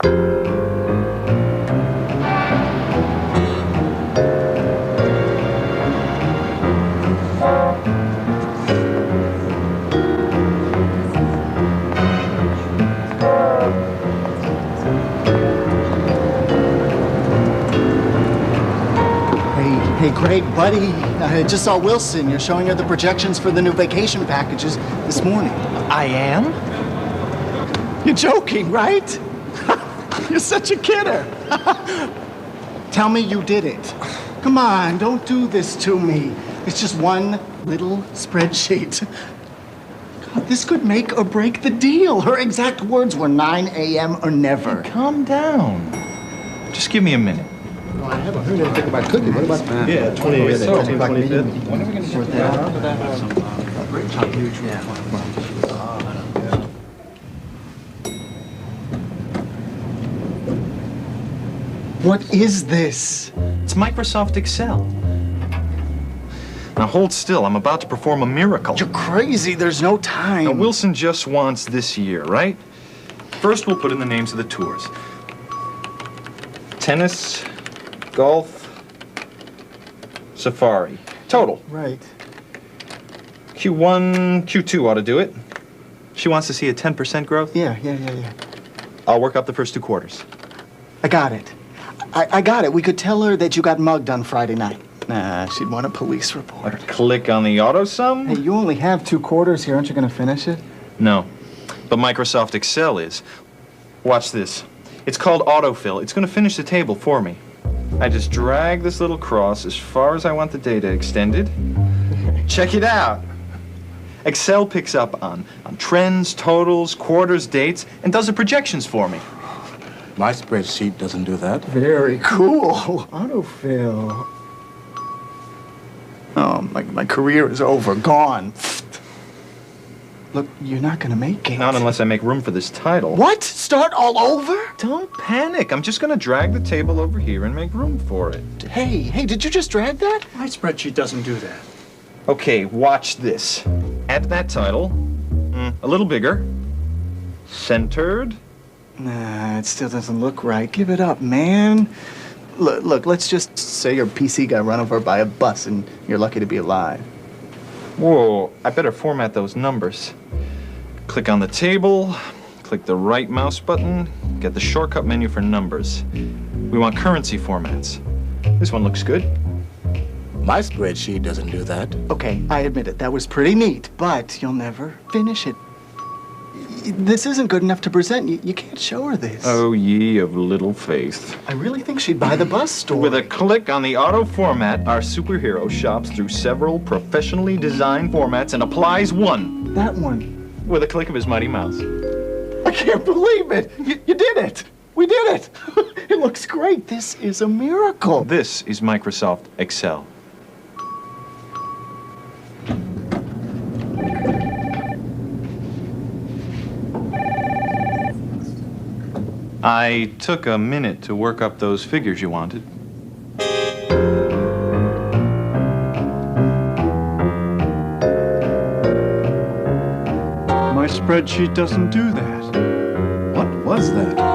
Hey, great buddy. I just saw Wilson. You're showing her the projections for the new vacation packages this morning. I am? You're joking, right? You're such a kidder. Tell me you did it. Come on, don't do this to me. It's just one little spreadsheet. God, this could make or break the deal. Her exact words were 9 a.m. or never. Calm down. Just give me a minute. Oh, I haven't heard anything about cooking. What about that? Yeah, 25th. When are we going to sort that out? What is this? It's Microsoft Excel. Now hold still. I'm about to perform a miracle. You're crazy. There's no time. Now, Wilson just wants this year, right? First, we'll put in the names of the tours. Tennis, golf, safari. Total. Right. Q1, Q2 ought to do it. She wants to see a 10% growth. Yeah. I'll work up the first 2 quarters. I got it. I got it. We could tell her that you got mugged on Friday night. Nah, she'd want a police report. Click on the auto sum? Hey, you only have 2 quarters here. Aren't you going to finish it? No, but Microsoft Excel is. Watch this. It's called autofill. It's going to finish the table for me. I just drag this little cross as far as I want the data extended. Check it out. Excel picks up on trends, totals, quarters, dates, and does the projections for me. My spreadsheet doesn't do that. Very cool. Autofill. Oh, my career is over. Gone. Look, you're not going to make it. Not unless I make room for this title. What? Start all over? Don't panic. I'm just going to drag the table over here and make room for it. Hey, did you just drag that? My spreadsheet doesn't do that. Okay, watch this. Add that title. A little bigger. Centered. Nah, it still doesn't look right. Give it up, man. Look, let's just say your PC got run over by a bus and you're lucky to be alive. Whoa, I better format those numbers. Click on the table, click the right mouse button, get the shortcut menu for numbers. We want currency formats. This one looks good. My spreadsheet doesn't do that. Okay, I admit it. That was pretty neat, but you'll never finish it. This isn't good enough to present. You can't show her this. Oh, ye of little faith. I really think she'd buy the bus store. With a click on the auto format, our superhero shops through several professionally designed formats and applies one. That one. With a click of his mighty mouse. I can't believe it. You did it. We did it. It looks great. This is a miracle. This is Microsoft Excel. I took a minute to work up those figures you wanted. My spreadsheet doesn't do that. What was that?